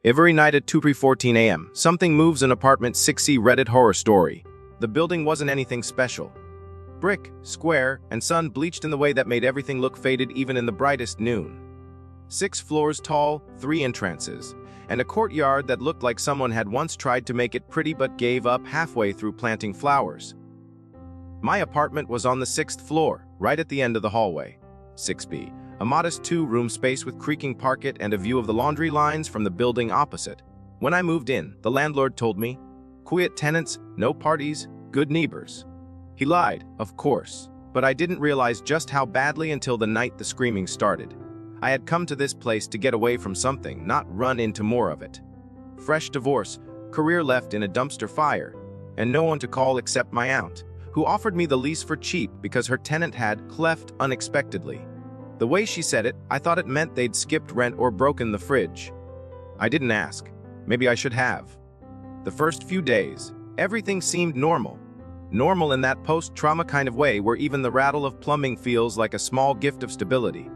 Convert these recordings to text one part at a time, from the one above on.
Every night at 2:14 a.m., something moves in apartment 6C. Reddit horror story. The building wasn't anything special. Brick, square, and sun bleached in the way that made everything look faded even in the brightest noon. 6 floors tall, 3 entrances, and a courtyard that looked like someone had once tried to make it pretty but gave up halfway through planting flowers. My apartment was on the 6th floor, right at the end of the hallway. 6B. A modest 2-room space with creaking parquet and a view of the laundry lines from the building opposite. When I moved in, the landlord told me, "Quiet tenants, no parties, good neighbors." He lied, of course, but I didn't realize just how badly until the night the screaming started. I had come to this place to get away from something, not run into more of it. Fresh divorce, career left in a dumpster fire, and no one to call except my aunt, who offered me the lease for cheap because her tenant had left unexpectedly. The way she said it, I thought it meant they'd skipped rent or broken the fridge. I didn't ask. Maybe I should have. The first few days, everything seemed normal. Normal in that post-trauma kind of way where even the rattle of plumbing feels like a small gift of stability.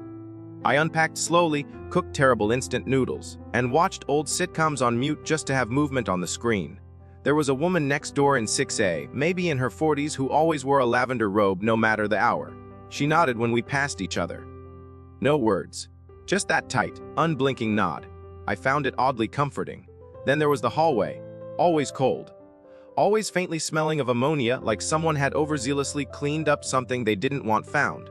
I unpacked slowly, cooked terrible instant noodles, and watched old sitcoms on mute just to have movement on the screen. There was a woman next door in 6A, maybe in her 40s, who always wore a lavender robe no matter the hour. She nodded when we passed each other. No words. Just that tight, unblinking nod. I found it oddly comforting. Then there was the hallway. Always cold. Always faintly smelling of ammonia, like someone had overzealously cleaned up something they didn't want found.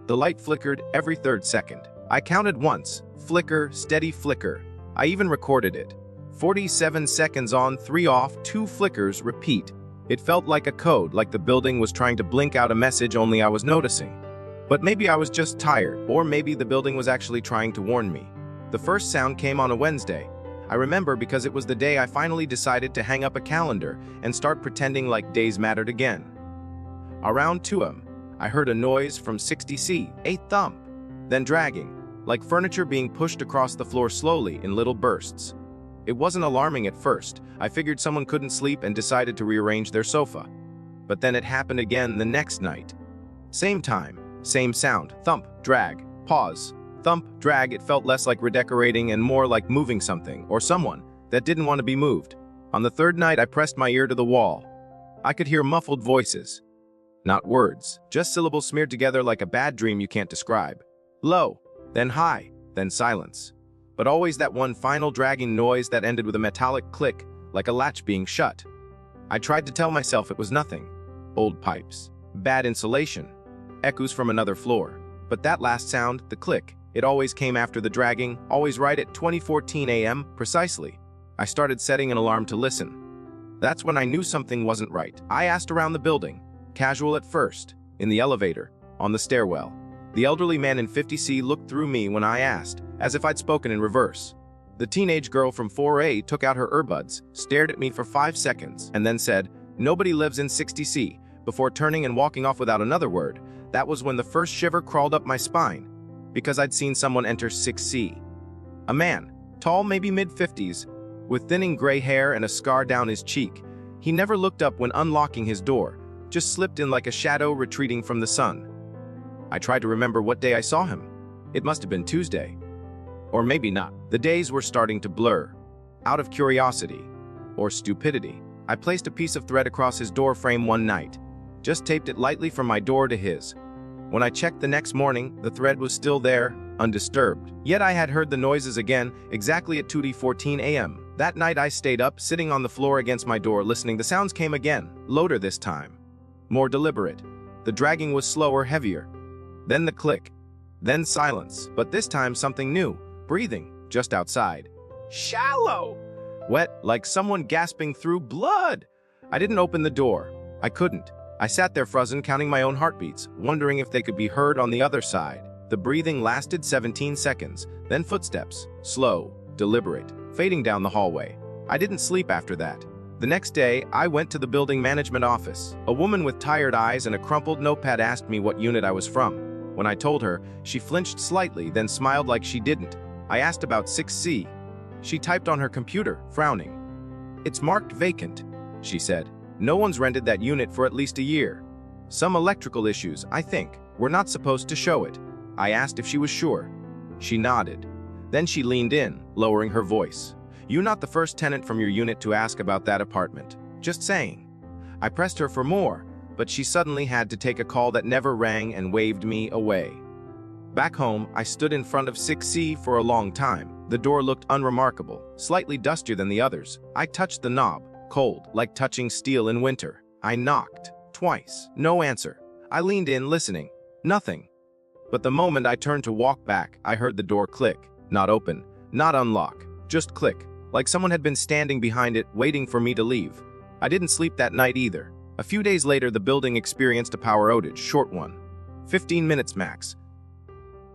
The light flickered every 3rd second. I counted once. Flicker, steady flicker. I even recorded it. 47 seconds on, 3 off, 2 flickers, repeat. It felt like a code, like the building was trying to blink out a message only I was noticing. But maybe I was just tired, or maybe the building was actually trying to warn me. The first sound came on a Wednesday. I remember because it was the day I finally decided to hang up a calendar and start pretending like days mattered again. Around 2 a.m., I heard a noise from 60C, a thump, then dragging, like furniture being pushed across the floor slowly in little bursts. It wasn't alarming at first. I figured someone couldn't sleep and decided to rearrange their sofa. But then it happened again the next night. Same time. Same sound, thump, drag, pause, thump, drag. It felt less like redecorating and more like moving something, or someone, that didn't want to be moved. On the 3rd night, I pressed my ear to the wall. I could hear muffled voices. Not words, just syllables smeared together like a bad dream you can't describe. Low, then high, then silence. But always that one final dragging noise that ended with a metallic click, like a latch being shut. I tried to tell myself it was nothing. Old pipes, bad insulation, echoes from another floor. But that last sound, the click, it always came after the dragging, always right at 2:14 a.m. precisely. I started setting an alarm to listen. That's when I knew something wasn't right. I asked around the building, casual at first, in the elevator, on the stairwell. The elderly man in 50C looked through me when I asked, as if I'd spoken in reverse. The teenage girl from 4A took out her earbuds, stared at me for 5 seconds, and then said, "Nobody lives in 60C, before turning and walking off without another word. That was when the first shiver crawled up my spine, because I'd seen someone enter 6C. A man, tall, maybe mid-50s, with thinning gray hair and a scar down his cheek. He never looked up when unlocking his door, just slipped in like a shadow retreating from the sun. I tried to remember what day I saw him. It must have been Tuesday. Or maybe not. The days were starting to blur. Out of curiosity, or stupidity, I placed a piece of thread across his door frame one night. Just taped it lightly from my door to his. When I checked the next morning, the thread was still there, undisturbed. Yet I had heard the noises again, exactly at 2:14 a.m. That night I stayed up, sitting on the floor against my door, listening. The sounds came again, louder this time. More deliberate. The dragging was slower, heavier. Then the click. Then silence. But this time something new. Breathing, just outside. Shallow! Wet, like someone gasping through blood. I didn't open the door. I couldn't. I sat there frozen, counting my own heartbeats, wondering if they could be heard on the other side. The breathing lasted 17 seconds, then footsteps, slow, deliberate, fading down the hallway. I didn't sleep after that. The next day, I went to the building management office. A woman with tired eyes and a crumpled notepad asked me what unit I was from. When I told her, she flinched slightly, then smiled like she didn't. I asked about 6C. She typed on her computer, frowning. "It's marked vacant," she said. "No one's rented that unit for at least a year. Some electrical issues, I think. We're not supposed to show it." I asked if she was sure. She nodded. Then she leaned in, lowering her voice. "You're not the first tenant from your unit to ask about that apartment. Just saying." I pressed her for more, but she suddenly had to take a call that never rang and waved me away. Back home, I stood in front of 6C for a long time. The door looked unremarkable, slightly dustier than the others. I touched the knob, cold, like touching steel in winter. I knocked. Twice. No answer. I leaned in, listening. Nothing. But the moment I turned to walk back, I heard the door click. Not open, not unlock, just click, like someone had been standing behind it, waiting for me to leave. I didn't sleep that night either. A few days later, the building experienced a power outage, short one. 15 minutes max.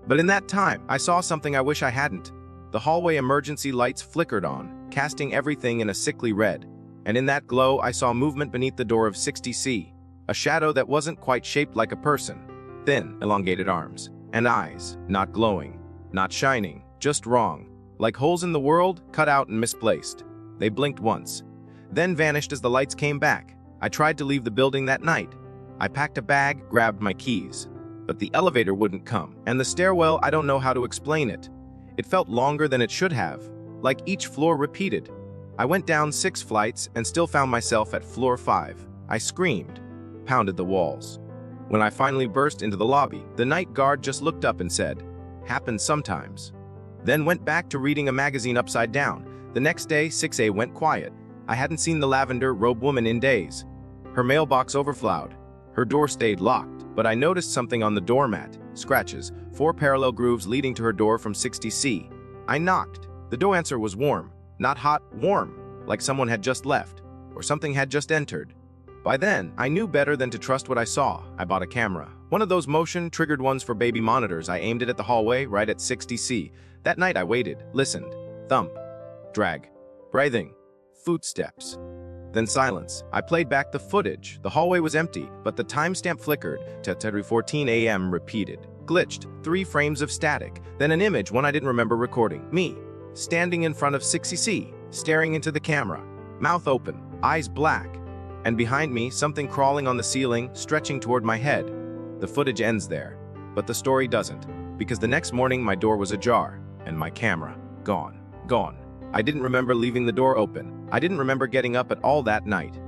But in that time, I saw something I wish I hadn't. The hallway emergency lights flickered on, casting everything in a sickly red. And in that glow, I saw movement beneath the door of 60C. A shadow that wasn't quite shaped like a person. Thin, elongated arms. And eyes, not glowing, not shining, just wrong. Like holes in the world, cut out and misplaced. They blinked once, then vanished as the lights came back. I tried to leave the building that night. I packed a bag, grabbed my keys. But the elevator wouldn't come, and the stairwell, I don't know how to explain it. It felt longer than it should have, like each floor repeated. I went down 6 flights and still found myself at floor 5. I screamed, pounded the walls. When I finally burst into the lobby, the night guard just looked up and said, "Happens sometimes." Then went back to reading a magazine upside down. The next day, 6A went quiet. I hadn't seen the lavender-robed woman in days. Her mailbox overflowed. Her door stayed locked, but I noticed something on the doormat. Scratches, 4 parallel grooves leading to her door from 60C. I knocked. The door answer was warm. Not hot, warm, like someone had just left, or something had just entered. By then, I knew better than to trust what I saw. I bought a camera. One of those motion-triggered ones for baby monitors. I aimed it at the hallway, right at 60C. That night I waited, listened. Thump. Drag. Breathing. Footsteps. Then silence. I played back the footage. The hallway was empty, but the timestamp flickered. 10:14 a.m. repeated. Glitched. 3 frames of static. Then an image, one I didn't remember recording. Me. Standing in front of 60C, staring into the camera. Mouth open. Eyes black. And behind me, something crawling on the ceiling, stretching toward my head. The footage ends there. But the story doesn't. Because the next morning, my door was ajar. And my camera. Gone. Gone. I didn't remember leaving the door open. I didn't remember getting up at all that night.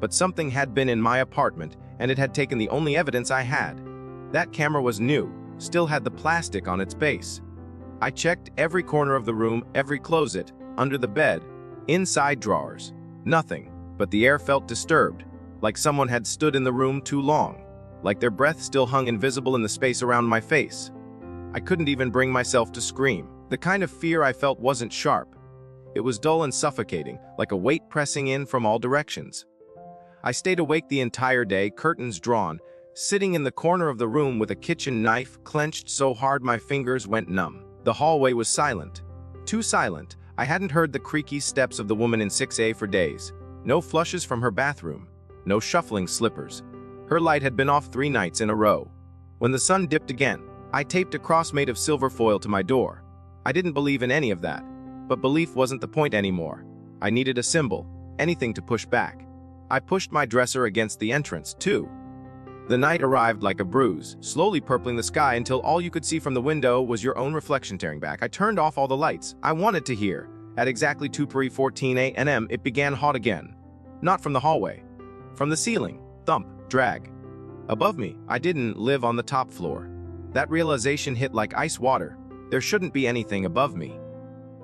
But something had been in my apartment, and it had taken the only evidence I had. That camera was new, still had the plastic on its base. I checked every corner of the room, every closet, under the bed, inside drawers. Nothing, but the air felt disturbed, like someone had stood in the room too long, like their breath still hung invisible in the space around my face. I couldn't even bring myself to scream. The kind of fear I felt wasn't sharp. It was dull and suffocating, like a weight pressing in from all directions. I stayed awake the entire day, curtains drawn, sitting in the corner of the room with a kitchen knife clenched so hard my fingers went numb. The hallway was silent. Too silent. I hadn't heard the creaky steps of the woman in 6A for days. No flushes from her bathroom. No shuffling slippers. Her light had been off 3 nights in a row. When the sun dipped again, I taped a cross made of silver foil to my door. I didn't believe in any of that. But belief wasn't the point anymore. I needed a symbol, anything to push back. I pushed my dresser against the entrance, too. The night arrived like a bruise, slowly purpling the sky until all you could see from the window was your own reflection staring back. I turned off all the lights. I wanted to hear. At exactly 2:14 a.m., it began hot again. Not from the hallway. From the ceiling. Thump. Drag. Above me, I didn't live on the top floor. That realization hit like ice water. There shouldn't be anything above me.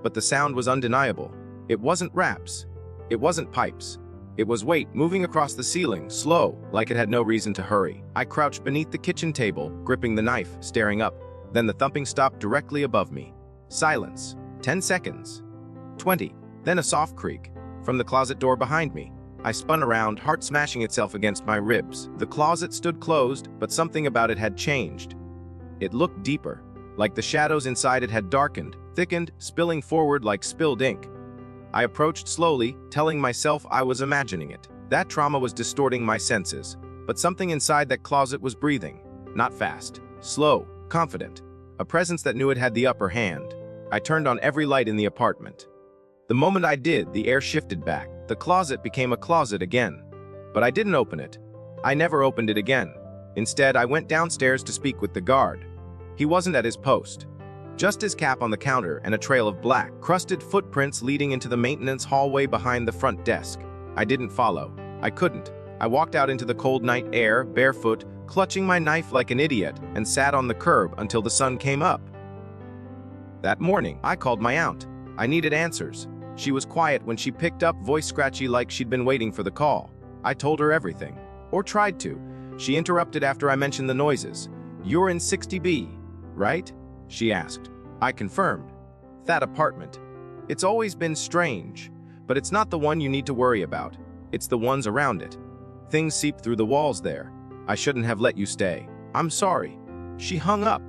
But the sound was undeniable. It wasn't raps. It wasn't pipes. It was weight moving across the ceiling, slow, like it had no reason to hurry. I crouched beneath the kitchen table, gripping the knife, staring up. Then the thumping stopped directly above me. Silence. 10 seconds. 20. Then a soft creak. From the closet door behind me. I spun around, heart smashing itself against my ribs. The closet stood closed, but something about it had changed. It looked deeper, like the shadows inside it had darkened, thickened, spilling forward like spilled ink. I approached slowly, telling myself I was imagining it. That trauma was distorting my senses, but something inside that closet was breathing. Not fast, slow, confident. A presence that knew it had the upper hand. I turned on every light in the apartment. The moment I did, the air shifted back. The closet became a closet again. But I didn't open it. I never opened it again. Instead, I went downstairs to speak with the guard. He wasn't at his post. Just his cap on the counter and a trail of black, crusted footprints leading into the maintenance hallway behind the front desk. I didn't follow. I couldn't. I walked out into the cold night air, barefoot, clutching my knife like an idiot, and sat on the curb until the sun came up. That morning, I called my aunt. I needed answers. She was quiet when she picked up, voice scratchy like she'd been waiting for the call. I told her everything. Or tried to. She interrupted after I mentioned the noises. "You're in 60B, right?" she asked. I confirmed. "That apartment. It's always been strange, but it's not the one you need to worry about. It's the ones around it. Things seep through the walls there. I shouldn't have let you stay. I'm sorry." She hung up.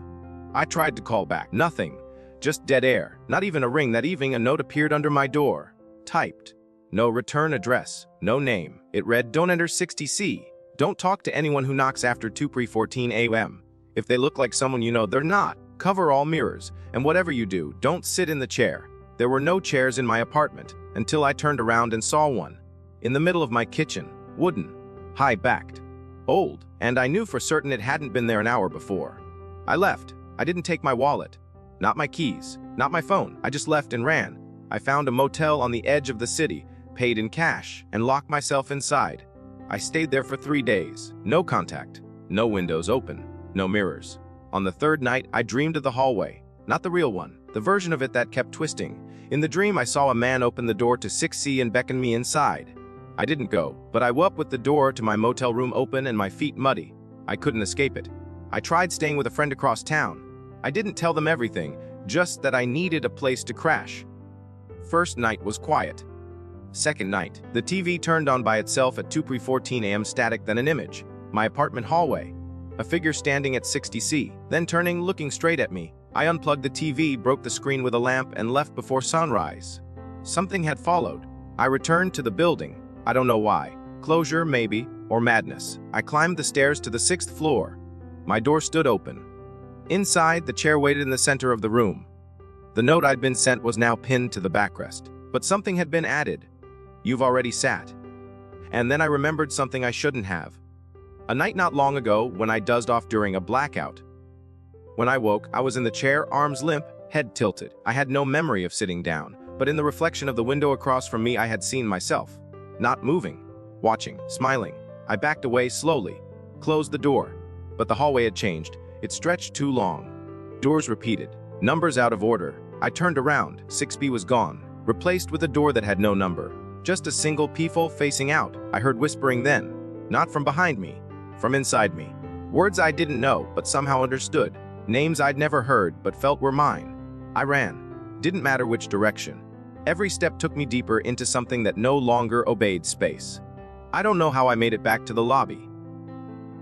I tried to call back. Nothing. Just dead air. Not even a ring. That evening, a note appeared under my door. Typed. No return address. No name. It read, "Don't enter 60C. Don't talk to anyone who knocks after 2:14 a.m. If they look like someone you know, they're not. Cover all mirrors. And whatever you do, don't sit in the chair." There were no chairs in my apartment until I turned around and saw one. In the middle of my kitchen. Wooden. High-backed. Old. And I knew for certain it hadn't been there an hour before. I left. I didn't take my wallet. Not my keys. Not my phone. I just left and ran. I found a motel on the edge of the city, paid in cash, and locked myself inside. I stayed there for 3 days. No contact. No windows open. No mirrors. On the third night, I dreamed of the hallway. Not the real one. The version of it that kept twisting. In the dream, I saw a man open the door to 6C and beckon me inside. I didn't go, but I woke up with the door to my motel room open and my feet muddy. I couldn't escape it. I tried staying with a friend across town. I didn't tell them everything, just that I needed a place to crash. First night was quiet. Second night, the TV turned on by itself at 2:14 a.m. static, then an image. My apartment hallway. A figure standing at 60C, then turning, looking straight at me. I unplugged the TV, broke the screen with a lamp, and left before sunrise. Something had followed. I returned to the building. I don't know why. Closure, maybe, or madness. I climbed the stairs to the 6th floor. My door stood open. Inside, the chair waited in the center of the room. The note I'd been sent was now pinned to the backrest. But something had been added. "You've already sat." And then I remembered something I shouldn't have. A night not long ago when I dozed off during a blackout. When I woke, I was in the chair, arms limp, head tilted. I had no memory of sitting down, but in the reflection of the window across from me I had seen myself. Not moving. Watching. Smiling. I backed away slowly. Closed the door. But the hallway had changed. It stretched too long. Doors repeated. Numbers out of order. I turned around. 6B was gone. Replaced with a door that had no number. Just a single peephole facing out. I heard whispering then. Not from behind me. From inside me. Words I didn't know, but somehow understood. Names I'd never heard, but felt were mine. I ran. Didn't matter which direction. Every step took me deeper into something that no longer obeyed space. I don't know how I made it back to the lobby.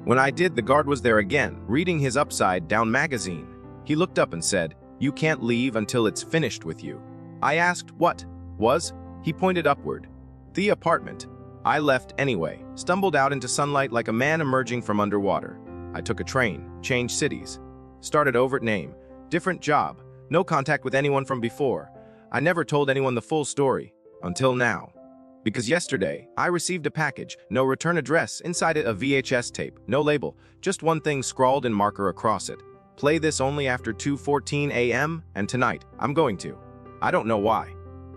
When I did, the guard was there again, reading his upside-down magazine. He looked up and said, "You can't leave until it's finished with you." I asked what was. He pointed upward. The apartment. I left anyway, stumbled out into sunlight like a man emerging from underwater. I took a train, changed cities. Started over, name, different job, no contact with anyone from before. I never told anyone the full story, until now. Because yesterday, I received a package, no return address, inside it a VHS tape, no label, just one thing scrawled in marker across it. Play this only after 2:14 a.m., and tonight, I'm going to. I don't know why.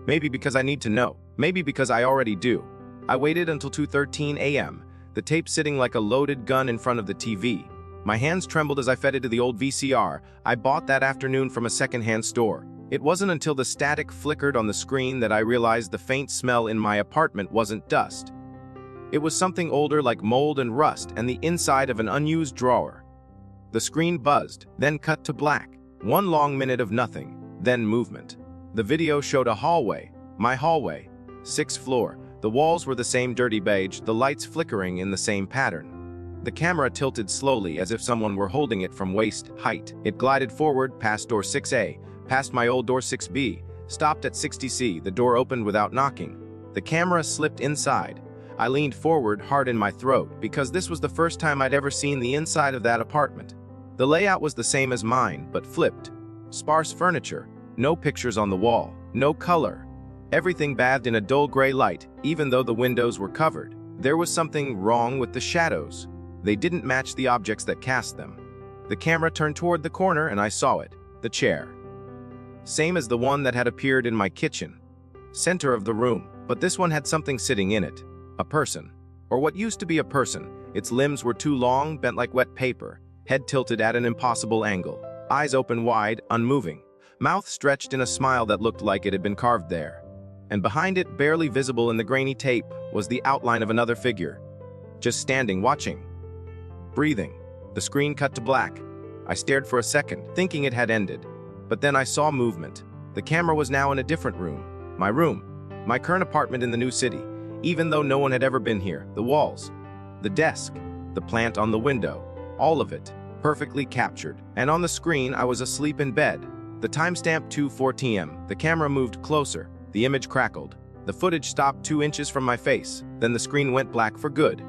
Maybe because I need to know, maybe because I already do. I waited until 2:13 a.m., the tape sitting like a loaded gun in front of the TV. My hands trembled as I fed it to the old VCR I bought that afternoon from a secondhand store. It wasn't until the static flickered on the screen that I realized the faint smell in my apartment wasn't dust. It was something older, like mold and rust, and the inside of an unused drawer. The screen buzzed, then cut to black. 1 long minute of nothing, then movement. The video showed a hallway, my hallway, 6th floor. The walls were the same dirty beige, the lights flickering in the same pattern. The camera tilted slowly as if someone were holding it from waist height. It glided forward past door 6A, past my old door 6B, stopped at 60C. The door opened without knocking. The camera slipped inside. I leaned forward, heart in my throat, because this was the first time I'd ever seen the inside of that apartment. The layout was the same as mine, but flipped. Sparse furniture, no pictures on the wall, no color. Everything bathed in a dull gray light, even though the windows were covered. There was something wrong with the shadows. They didn't match the objects that cast them. The camera turned toward the corner and I saw it. The chair. same as the one that had appeared in my kitchen. Center of the room, but this one had something sitting in it. A person. Or what used to be a person. Its limbs were too long, bent like wet paper, head tilted at an impossible angle, eyes open wide, unmoving, mouth stretched in a smile that looked like it had been carved there. And behind it, barely visible in the grainy tape, was the outline of another figure. Just standing, watching. Breathing. The screen cut to black. I stared for a second, thinking it had ended. But then I saw movement. The camera was now in a different room. My room. My current apartment in the new city. Even though no one had ever been here, the walls, the desk, the plant on the window, all of it, perfectly captured. And on the screen, I was asleep in bed. The timestamp 2:14 am. The camera moved closer. The image crackled. The footage stopped 2 inches from my face. Then the screen went black for good.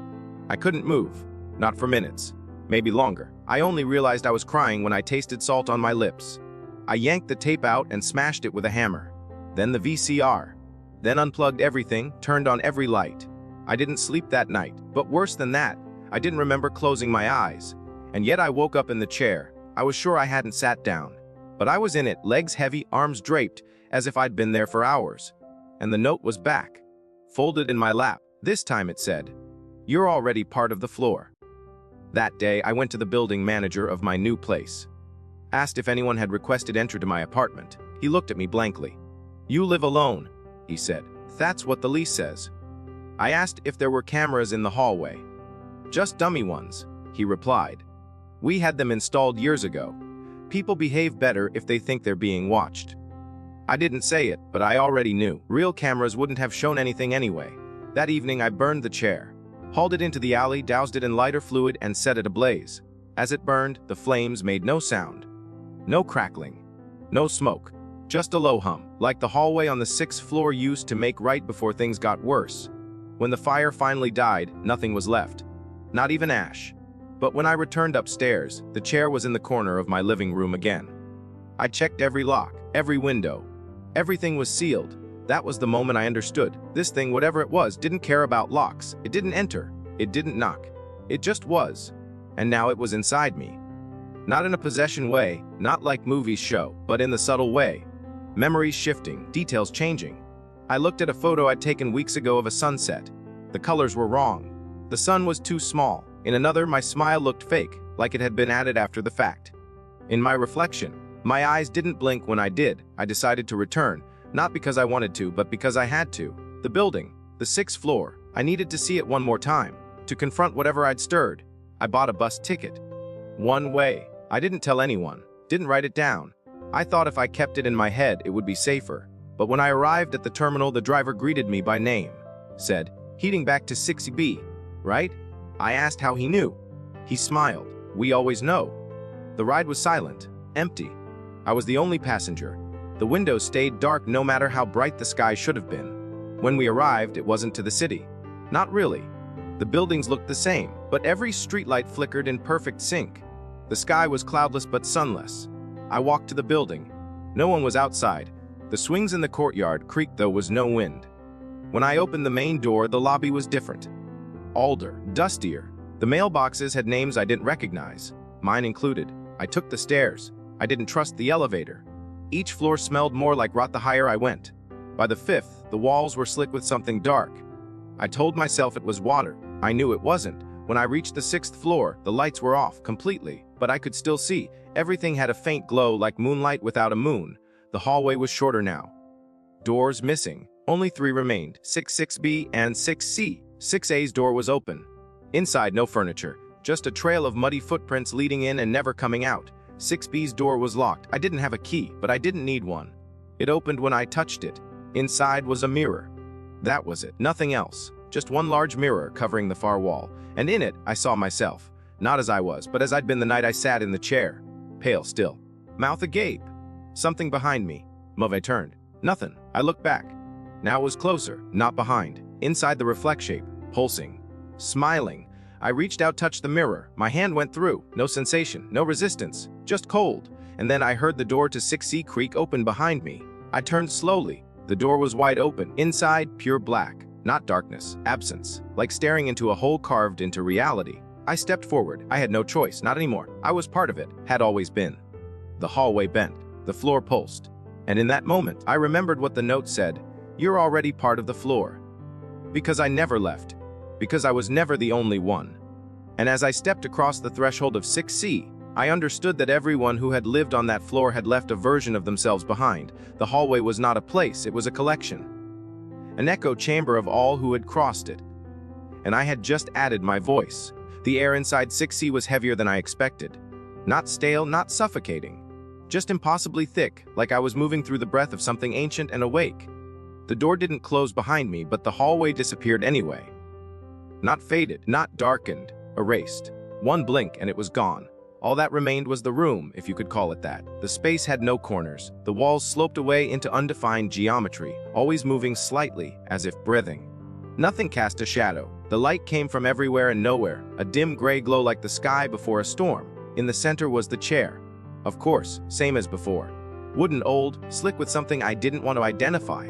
I couldn't move. Not for minutes. Maybe longer. I only realized I was crying when I tasted salt on my lips. I yanked the tape out and smashed it with a hammer. Then the VCR. Then unplugged everything, turned on every light. I didn't sleep that night, but worse than that, I didn't remember closing my eyes. And yet I woke up in the chair. I was sure I hadn't sat down. But I was in it, legs heavy, arms draped, as if I'd been there for hours. And the note was back, folded in my lap. This time it said, "You're already part of the floor." That day, I went to the building manager of my new place. Asked if anyone had requested entry to my apartment. He looked at me blankly. "You live alone," he said. "That's what the lease says." I asked if there were cameras in the hallway. "Just dummy ones," he replied. "We had them installed years ago. People behave better if they think they're being watched." I didn't say it, but I already knew. Real cameras wouldn't have shown anything anyway. That evening I burned the chair, hauled it into the alley, doused it in lighter fluid, and set it ablaze. As it burned, the flames made no sound. No crackling. No smoke. Just a low hum, like the hallway on the 6th floor used to make right before things got worse. When the fire finally died, nothing was left. Not even ash. But when I returned upstairs, the chair was in the corner of my living room again. I checked every lock, every window. Everything was sealed. That was the moment I understood. This thing, whatever it was, didn't care about locks. It didn't enter. It didn't knock. It just was. And now it was inside me. Not in a possession way, not like movies show, but in the subtle way. Memories shifting, details changing. I looked at a photo I'd taken weeks ago of a sunset. The colors were wrong. The sun was too small. In another, my smile looked fake, like it had been added after the fact. In my reflection, my eyes didn't blink when I did. I decided to return, not because I wanted to, but because I had to. The building, the 6th floor, I needed to see it one more time, to confront whatever I'd stirred. I bought a bus ticket. One way. I didn't tell anyone, didn't write it down. I thought if I kept it in my head, it would be safer. But when I arrived at the terminal, the driver greeted me by name. Said, "Heading back to 6B, right?" I asked how he knew. He smiled. "We always know." The ride was silent, empty. I was the only passenger. The windows stayed dark no matter how bright the sky should have been. When we arrived, it wasn't to the city. Not really. The buildings looked the same, but every streetlight flickered in perfect sync. The sky was cloudless but sunless. I walked to the building. No one was outside. The swings in the courtyard creaked, though was no wind. When I opened the main door, the lobby was different. Older, dustier. The mailboxes had names I didn't recognize, mine included. I took the stairs. I didn't trust the elevator. Each floor smelled more like rot the higher I went. By the 5th, the walls were slick with something dark. I told myself it was water. I knew it wasn't. When I reached the 6th floor, the lights were off completely, but I could still see. Everything had a faint glow like moonlight without a moon. The hallway was shorter now. Doors missing. Only 3 remained, 6B and 6C. 6A's door was open. Inside, no furniture, just a trail of muddy footprints leading in and never coming out. 6B's door was locked. I didn't have a key, but I didn't need one. It opened when I touched it. Inside was a mirror. That was it, nothing else. Just one large mirror covering the far wall, and in it I saw myself. Not as I was, but as I'd been the night I sat in the chair. Pale still. Mouth agape. Something behind me. I turned. Nothing. I looked back. Now it was closer, not behind. Inside the reflect shape, pulsing. Smiling. I reached out, touched the mirror. My hand went through. No sensation, no resistance. Just cold. And then I heard the door to 6C creak open behind me. I turned slowly. The door was wide open. Inside, pure black. Not darkness, absence. Like staring into a hole carved into reality. I stepped forward. I had no choice, not anymore. I was part of it, had always been. The hallway bent. The floor pulsed. And in that moment, I remembered what the note said: "You're already part of the floor." Because I never left. Because I was never the only one. And as I stepped across the threshold of 6C, I understood that everyone who had lived on that floor had left a version of themselves behind. The hallway was not a place, it was a collection. An echo chamber of all who had crossed it. And I had just added my voice. The air inside 6C was heavier than I expected. Not stale, not suffocating. Just impossibly thick, like I was moving through the breath of something ancient and awake. The door didn't close behind me, but the hallway disappeared anyway. Not faded, not darkened, erased. One blink and it was gone. All that remained was the room, if you could call it that. The space had no corners. The walls sloped away into undefined geometry, always moving slightly, as if breathing. Nothing cast a shadow. The light came from everywhere and nowhere, a dim gray glow like the sky before a storm. In the center was the chair. Of course, same as before. Wooden, old, slick with something I didn't want to identify.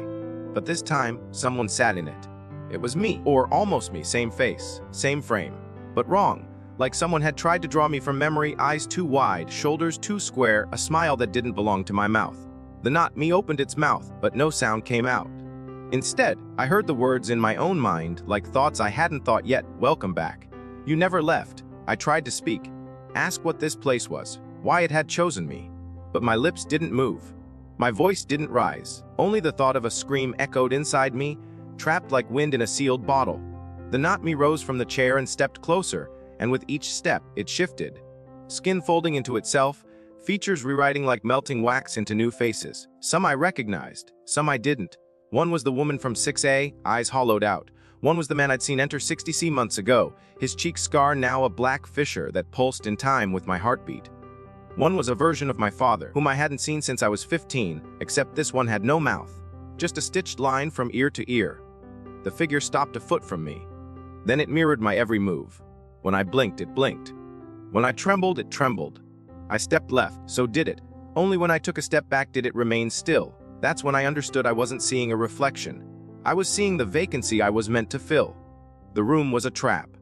But this time, someone sat in it. It was me, or almost me, same face, same frame. But wrong. Like someone had tried to draw me from memory, eyes too wide, shoulders too square, a smile that didn't belong to my mouth. The not me opened its mouth, but no sound came out. Instead, I heard the words in my own mind, like thoughts I hadn't thought yet. "Welcome back. You never left." I tried to speak, ask what this place was, why it had chosen me. But my lips didn't move. My voice didn't rise. Only the thought of a scream echoed inside me, trapped like wind in a sealed bottle. The not me rose from the chair and stepped closer. And with each step, it shifted. Skin folding into itself, features rewriting like melting wax into new faces. Some I recognized, some I didn't. One was the woman from 6A, eyes hollowed out. One was the man I'd seen enter 60C months ago, his cheek scar now a black fissure that pulsed in time with my heartbeat. One was a version of my father, whom I hadn't seen since I was 15, except this one had no mouth, just a stitched line from ear to ear. The figure stopped a foot from me. Then it mirrored my every move. When I blinked, it blinked. When I trembled, it trembled. I stepped left, so did it. Only when I took a step back did it remain still. That's when I understood I wasn't seeing a reflection. I was seeing the vacancy I was meant to fill. The room was a trap.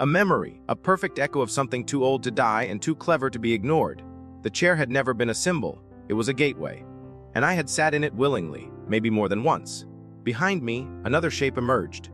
A memory, a perfect echo of something too old to die and too clever to be ignored. The chair had never been a symbol. It was a gateway. And I had sat in it willingly, maybe more than once. Behind me, another shape emerged.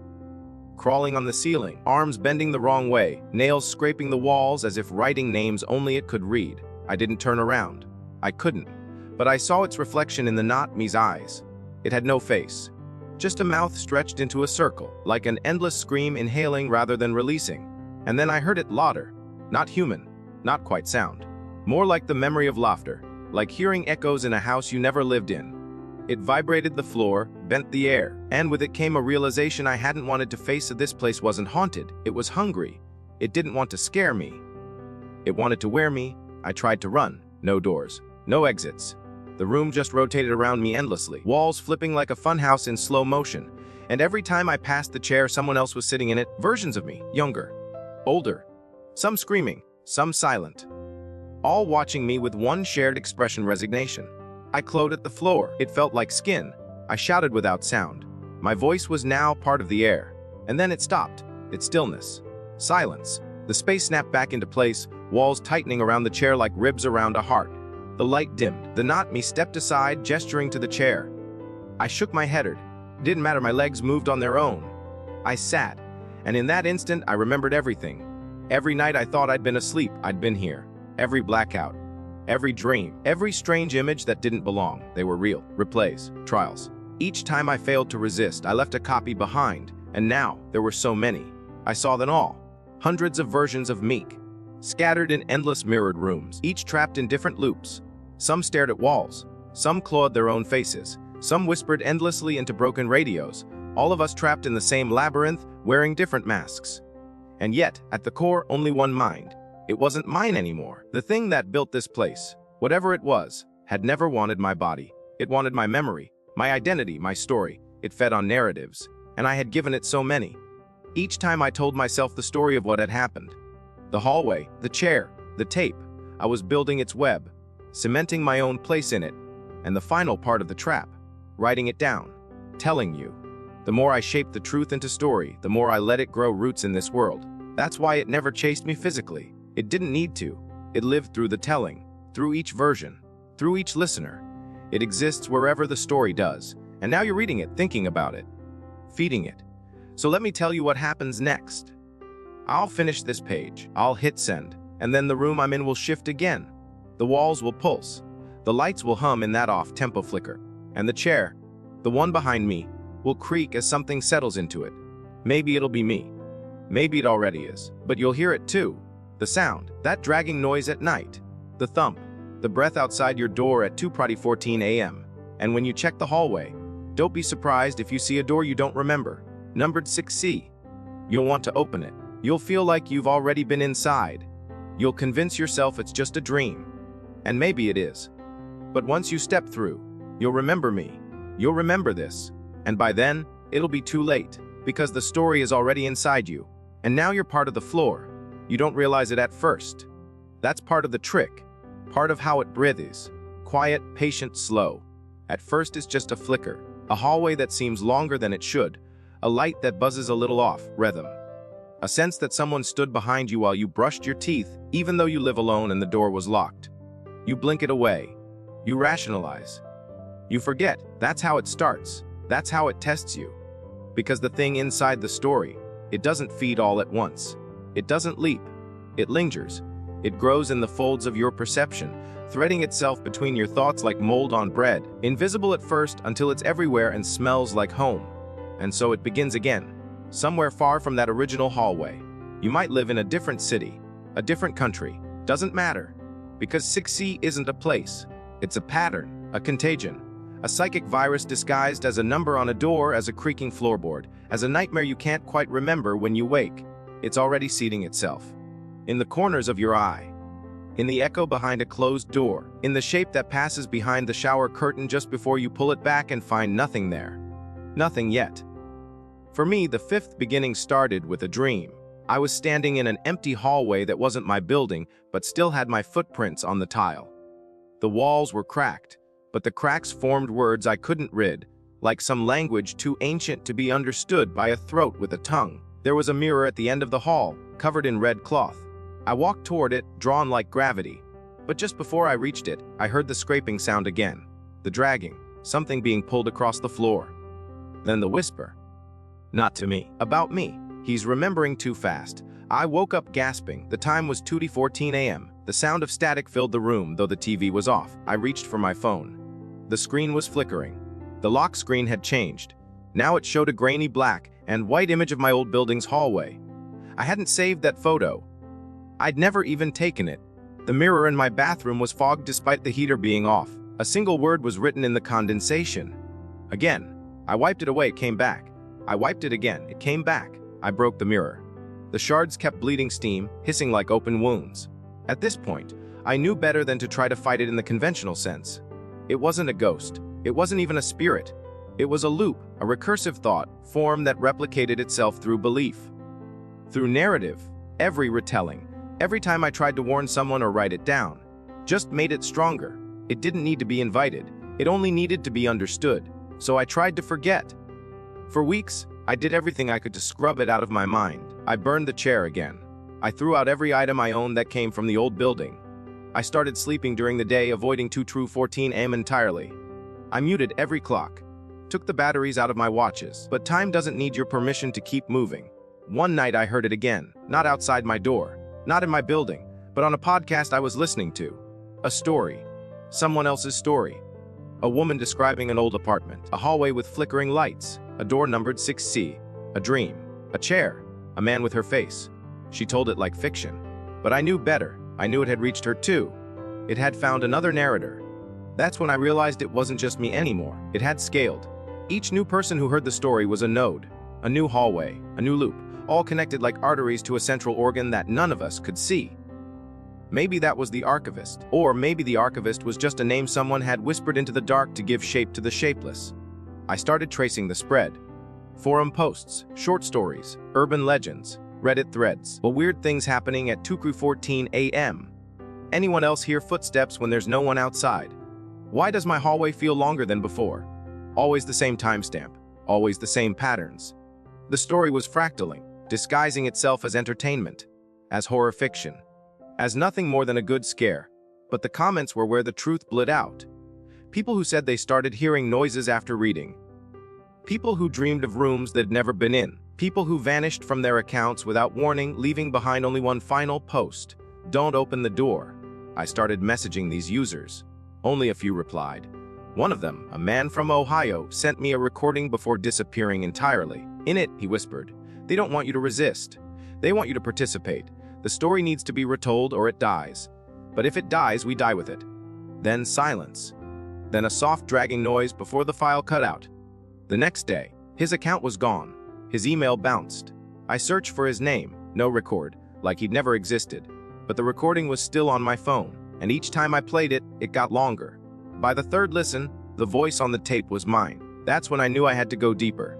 Crawling on the ceiling, arms bending the wrong way, nails scraping the walls as if writing names only it could read. I didn't turn around. I couldn't. But I saw its reflection in the not me's eyes. It had no face. Just a mouth stretched into a circle, like an endless scream inhaling rather than releasing. And then I heard it louder. Not human, not quite sound. More like the memory of laughter, like hearing echoes in a house you never lived in. It vibrated the floor, bent the air, and with it came a realization I hadn't wanted to face. This place wasn't haunted, it was hungry. It didn't want to scare me. It wanted to wear me. I tried to run. No doors, no exits. The room just rotated around me endlessly, walls flipping like a funhouse in slow motion. And every time I passed the chair, someone else was sitting in it, versions of me, younger, older, some screaming, some silent. All watching me with one shared expression: resignation. I clawed at the floor. It felt like skin. I shouted without sound. My voice was now part of the air. And then it stopped. Its stillness. Silence. The space snapped back into place, walls tightening around the chair like ribs around a heart. The light dimmed. The not me stepped aside, gesturing to the chair. I shook my head. It didn't matter, my legs moved on their own. I sat, and in that instant I remembered everything. Every night I thought I'd been asleep, I'd been here. Every blackout. Every dream, every strange image that didn't belong. They were real. Replays, trials. Each time I failed to resist, I left a copy behind. And now, there were so many. I saw them all. Hundreds of versions of Meek. Scattered in endless mirrored rooms, each trapped in different loops. Some stared at walls. Some clawed their own faces. Some whispered endlessly into broken radios. All of us trapped in the same labyrinth, wearing different masks. And yet, at the core, only one mind. It wasn't mine anymore. The thing that built this place, whatever it was, had never wanted my body. It wanted my memory, my identity, my story. It fed on narratives, and I had given it so many. Each time I told myself the story of what had happened. The hallway, the chair, the tape. I was building its web, cementing my own place in it, and the final part of the trap, writing it down, telling you. The more I shaped the truth into story, the more I let it grow roots in this world. That's why it never chased me physically. It didn't need to. It lived through the telling, through each version, through each listener. It exists wherever the story does, and now you're reading it, thinking about it, feeding it. So let me tell you what happens next. I'll finish this page, I'll hit send, and then the room I'm in will shift again. The walls will pulse, the lights will hum in that off-tempo flicker, and the chair, the one behind me, will creak as something settles into it. Maybe it'll be me. Maybe it already is, but you'll hear it too. The sound, that dragging noise at night, the thump, the breath outside your door at 2:14 a.m. And when you check the hallway, don't be surprised if you see a door you don't remember, numbered 6C. You'll want to open it. You'll feel like you've already been inside. You'll convince yourself it's just a dream. And maybe it is. But once you step through, you'll remember me. You'll remember this. And by then, it'll be too late, because the story is already inside you. And now you're part of the floor. You don't realize it at first. That's part of the trick. Part of how it breathes. Quiet, patient, slow. At first it's just a flicker, a hallway that seems longer than it should, a light that buzzes a little off, rhythm. A sense that someone stood behind you while you brushed your teeth, even though you live alone and the door was locked. You blink it away. You rationalize. You forget. That's how it starts. That's how it tests you. Because the thing inside the story, it doesn't feed all at once. It doesn't leap. It lingers. It grows in the folds of your perception, threading itself between your thoughts like mold on bread, invisible at first until it's everywhere and smells like home. And so it begins again, somewhere far from that original hallway. You might live in a different city, a different country. Doesn't matter. Because 6C isn't a place. It's a pattern, a contagion, a psychic virus disguised as a number on a door, as a creaking floorboard, as a nightmare you can't quite remember when you wake. It's already seeding itself. In the corners of your eye, in the echo behind a closed door, in the shape that passes behind the shower curtain just before you pull it back and find nothing there. Nothing yet. For me, the fifth beginning started with a dream. I was standing in an empty hallway that wasn't my building, but still had my footprints on the tile. The walls were cracked, but the cracks formed words I couldn't read, like some language too ancient to be understood by a throat with a tongue. There was a mirror at the end of the hall, covered in red cloth. I walked toward it, drawn like gravity. But just before I reached it, I heard the scraping sound again. The dragging, something being pulled across the floor. Then the whisper. Not to me. About me. He's remembering too fast. I woke up gasping. The time was 2:14 a.m. The sound of static filled the room, though the TV was off. I reached for my phone. The screen was flickering. The lock screen had changed. Now it showed a grainy black and white image of my old building's hallway. I hadn't saved that photo. I'd never even taken it. The mirror in my bathroom was fogged despite the heater being off. A single word was written in the condensation. Again. I wiped it away, it came back. I wiped it again, it came back. I broke the mirror. The shards kept bleeding steam, hissing like open wounds. At this point, I knew better than to try to fight it in the conventional sense. It wasn't a ghost. It wasn't even a spirit. It was a loop, a recursive thought form that replicated itself through belief. Through narrative, every retelling, every time I tried to warn someone or write it down, just made it stronger. It didn't need to be invited. It only needed to be understood. So I tried to forget. For weeks, I did everything I could to scrub it out of my mind. I burned the chair again. I threw out every item I owned that came from the old building. I started sleeping during the day, avoiding 2:14 a.m. entirely. I muted every clock, took the batteries out of my watches. But time doesn't need your permission to keep moving. One night I heard it again, not outside my door, not in my building, but on a podcast I was listening to. A story. Someone else's story. A woman describing an old apartment, a hallway with flickering lights, a door numbered 6C, a dream, a chair, a man with her face. She told it like fiction. But I knew better. I knew it had reached her too. It had found another narrator. That's when I realized it wasn't just me anymore. It had scaled. Each new person who heard the story was a node, a new hallway, a new loop, all connected like arteries to a central organ that none of us could see. Maybe that was the archivist, or maybe the archivist was just a name someone had whispered into the dark to give shape to the shapeless. I started tracing the spread. Forum posts, short stories, urban legends, Reddit threads, but weird things happening at 2:14 a.m. Anyone else hear footsteps when there's no one outside? Why does my hallway feel longer than before? Always the same timestamp, always the same patterns. The story was fractaling, disguising itself as entertainment, as horror fiction, as nothing more than a good scare. But the comments were where the truth bled out. People who said they started hearing noises after reading. People who dreamed of rooms they'd never been in. People who vanished from their accounts without warning, leaving behind only one final post. Don't open the door. I started messaging these users. Only a few replied. One of them, a man from Ohio, sent me a recording before disappearing entirely. In it, he whispered, "They don't want you to resist. They want you to participate. The story needs to be retold or it dies. But if it dies, we die with it." Then silence. Then a soft dragging noise before the file cut out. The next day, his account was gone. His email bounced. I searched for his name, no record, like he'd never existed. But the recording was still on my phone, and each time I played it, it got longer. By the third listen, the voice on the tape was mine. That's when I knew I had to go deeper.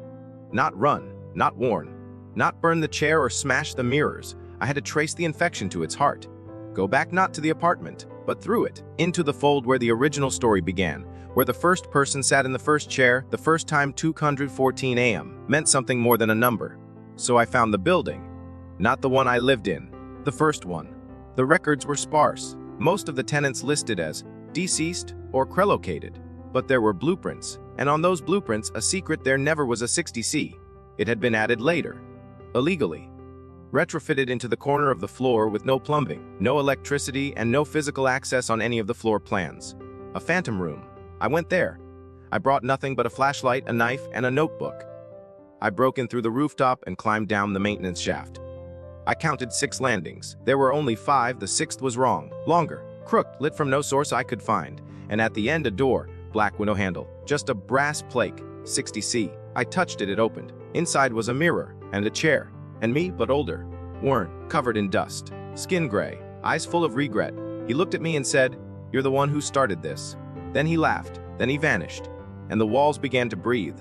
Not run, not warn, not burn the chair or smash the mirrors. I had to trace the infection to its heart. Go back not to the apartment, but through it, into the fold where the original story began, where the first person sat in the first chair, the first time 2:14 a.m. meant something more than a number. So I found the building. Not the one I lived in, the first one. The records were sparse, most of the tenants listed as deceased or relocated. But there were blueprints, and on those blueprints, a secret: there never was a 60C. It had been added later, illegally. Retrofitted into the corner of the floor with no plumbing, no electricity, and no physical access on any of the floor plans. A phantom room. I went there. I brought nothing but a flashlight, a knife, and a notebook. I broke in through the rooftop and climbed down the maintenance shaft. I counted 6 landings. There were only 5, the 6th was wrong, longer, crooked, lit from no source I could find. And at the end, a door, black window handle, just a brass plate, 60C. I touched it, it opened. Inside was a mirror and a chair. And me, but older, worn, covered in dust, skin gray, eyes full of regret. He looked at me and said, "You're the one who started this." Then he laughed, then he vanished, and the walls began to breathe.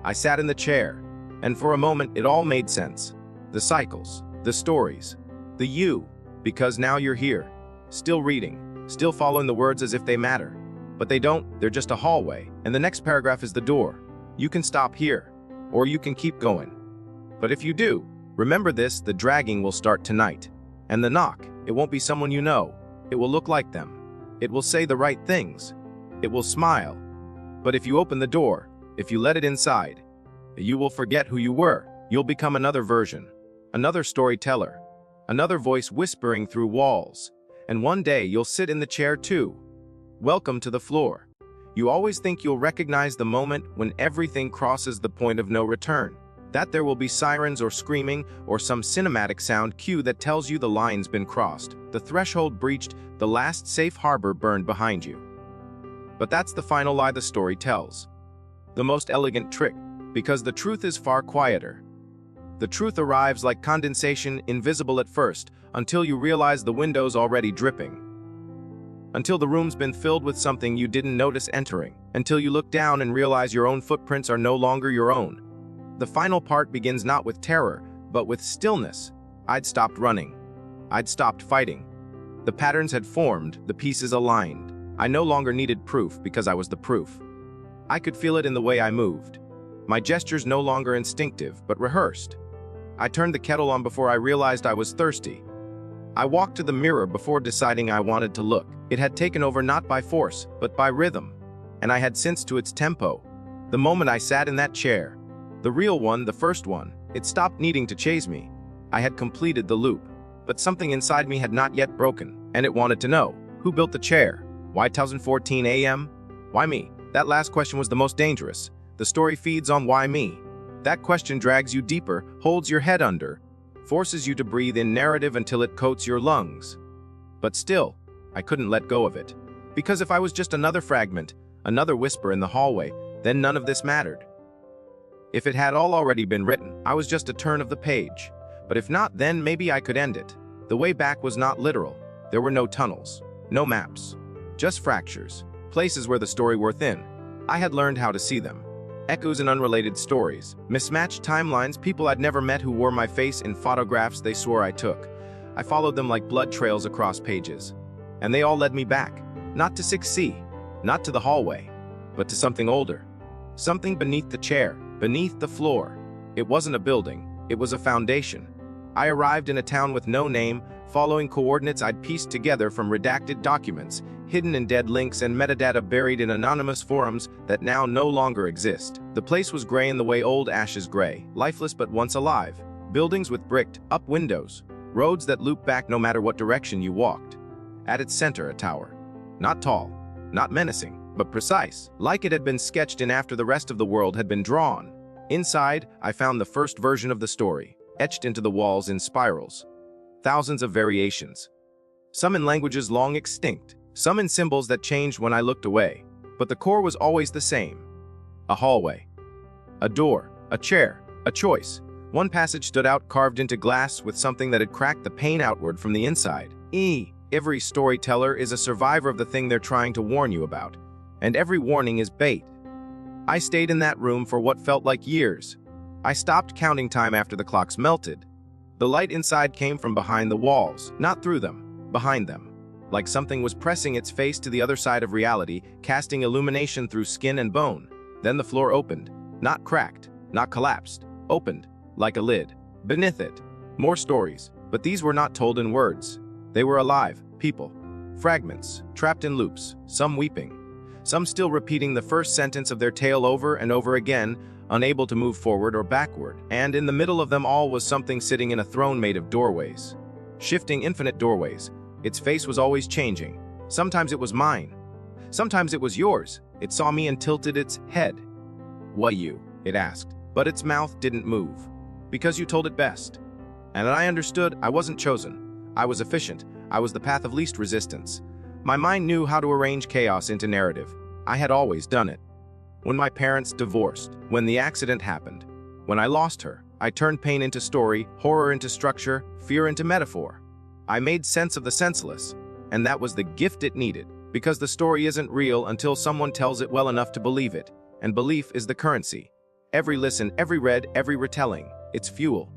I sat in the chair, and for a moment it all made sense. The cycles, the stories, the you, because now you're here, still reading, still following the words as if they matter. But they don't, they're just a hallway, and the next paragraph is the door. You can stop here, or you can keep going. But if you do, remember this: the dragging will start tonight. And the knock, it won't be someone you know. It will look like them. It will say the right things. It will smile. But if you open the door, if you let it inside, you will forget who you were. You'll become another version, another storyteller, another voice whispering through walls. And one day you'll sit in the chair too. Welcome to the floor. You always think you'll recognize the moment when everything crosses the point of no return. That there will be sirens or screaming or some cinematic sound cue that tells you the line's been crossed, the threshold breached, the last safe harbor burned behind you. But that's the final lie the story tells. The most elegant trick, because the truth is far quieter. The truth arrives like condensation, invisible at first, until you realize the window's already dripping. Until the room's been filled with something you didn't notice entering. Until you look down and realize your own footprints are no longer your own. The final part begins not with terror, but with stillness. I'd stopped running. I'd stopped fighting. The patterns had formed, the pieces aligned. I no longer needed proof because I was the proof. I could feel it in the way I moved. My gestures no longer instinctive, but rehearsed. I turned the kettle on before I realized I was thirsty. I walked to the mirror before deciding I wanted to look. It had taken over not by force, but by rhythm. And I had sensed to its tempo. The moment I sat in that chair, the real one, the first one, it stopped needing to chase me. I had completed the loop. But something inside me had not yet broken, and it wanted to know, who built the chair? Why 2014 a.m.? Why me? That last question was the most dangerous. The story feeds on why me. That question drags you deeper, holds your head under, forces you to breathe in narrative until it coats your lungs. But still, I couldn't let go of it. Because if I was just another fragment, another whisper in the hallway, then none of this mattered. If it had all already been written, I was just a turn of the page. But if not, then maybe I could end it. The way back was not literal. There were no tunnels, no maps. Just fractures, places where the story were thin. I had learned how to see them. Echoes in unrelated stories, mismatched timelines, people I'd never met who wore my face in photographs they swore I took. I followed them like blood trails across pages. And they all led me back, not to 6C, not to the hallway, but to something older. Something beneath the chair, beneath the floor. It wasn't a building, it was a foundation. I arrived in a town with no name, following coordinates I'd pieced together from redacted documents, hidden in dead links and metadata buried in anonymous forums that now no longer exist. The place was gray in the way old ash is gray, lifeless but once alive. Buildings with bricked up windows, roads that loop back no matter what direction you walked. At its center, a tower. Not tall, not menacing, but precise, like it had been sketched in after the rest of the world had been drawn. Inside, I found the first version of the story, etched into the walls in spirals. Thousands of variations. Some in languages long extinct, some in symbols that changed when I looked away. But the core was always the same. A hallway. A door. A chair. A choice. One passage stood out, carved into glass with something that had cracked the pane outward from the inside. Every storyteller is a survivor of the thing they're trying to warn you about. And every warning is bait. I stayed in that room for what felt like years. I stopped counting time after the clocks melted. The light inside came from behind the walls, not through them, behind them. Like something was pressing its face to the other side of reality, casting illumination through skin and bone. Then the floor opened, not cracked, not collapsed, opened, like a lid. Beneath it, more stories, but these were not told in words. They were alive, people. Fragments, trapped in loops, some weeping, some still repeating the first sentence of their tale over and over again, unable to move forward or backward. And in the middle of them all was something sitting in a throne made of doorways. Shifting infinite doorways. Its face was always changing. Sometimes it was mine. Sometimes it was yours. It saw me and tilted its head. "What you?" it asked. But its mouth didn't move. "Because you told it best." And I understood I wasn't chosen. I was efficient. I was the path of least resistance. My mind knew how to arrange chaos into narrative. I had always done it. When my parents divorced, when the accident happened, when I lost her, I turned pain into story, horror into structure, fear into metaphor. I made sense of the senseless, and that was the gift it needed, because the story isn't real until someone tells it well enough to believe it, and belief is the currency. Every listen, every read, every retelling, it's fuel.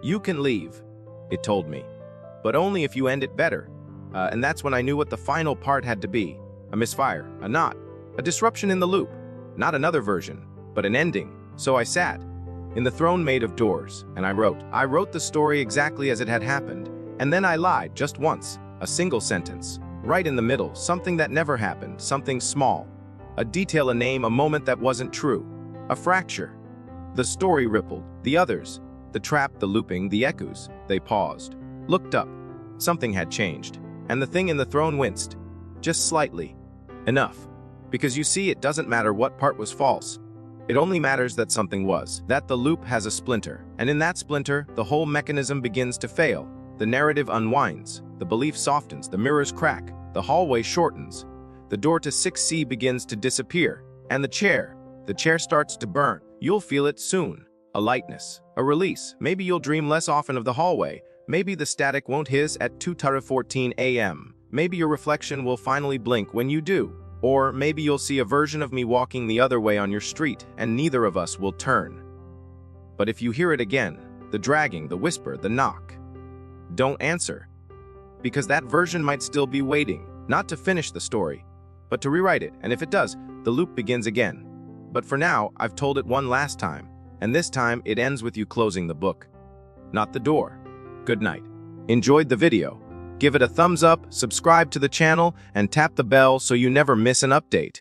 "You can leave," it told me, "but only if you end it better." And that's when I knew what the final part had to be. A misfire, a knot, a disruption in the loop. Not another version, but an ending. So I sat in the throne made of doors, and I wrote. I wrote the story exactly as it had happened, and then I lied just once, a single sentence. Right in the middle, something that never happened, something small. A detail, a name, a moment that wasn't true. A fracture. The story rippled. The others, the trap, the looping, the echoes, they paused. Looked up. Something had changed. And the thing in the throne winced. Just slightly. Enough. Because you see, it doesn't matter what part was false. It only matters that something was. That the loop has a splinter. And in that splinter, the whole mechanism begins to fail. The narrative unwinds. The belief softens. The mirrors crack. The hallway shortens. The door to 6C begins to disappear. And the chair starts to burn. You'll feel it soon. A lightness. A release. Maybe you'll dream less often of the hallway. Maybe the static won't hiss at 2:14 a.m. Maybe your reflection will finally blink when you do. Or maybe you'll see a version of me walking the other way on your street, and neither of us will turn. But if you hear it again, the dragging, the whisper, the knock, don't answer. Because that version might still be waiting, not to finish the story, but to rewrite it, and if it does, the loop begins again. But for now, I've told it one last time, and this time it ends with you closing the book, not the door. Good night. Enjoyed the video? Give it a thumbs up, subscribe to the channel, and tap the bell so you never miss an update.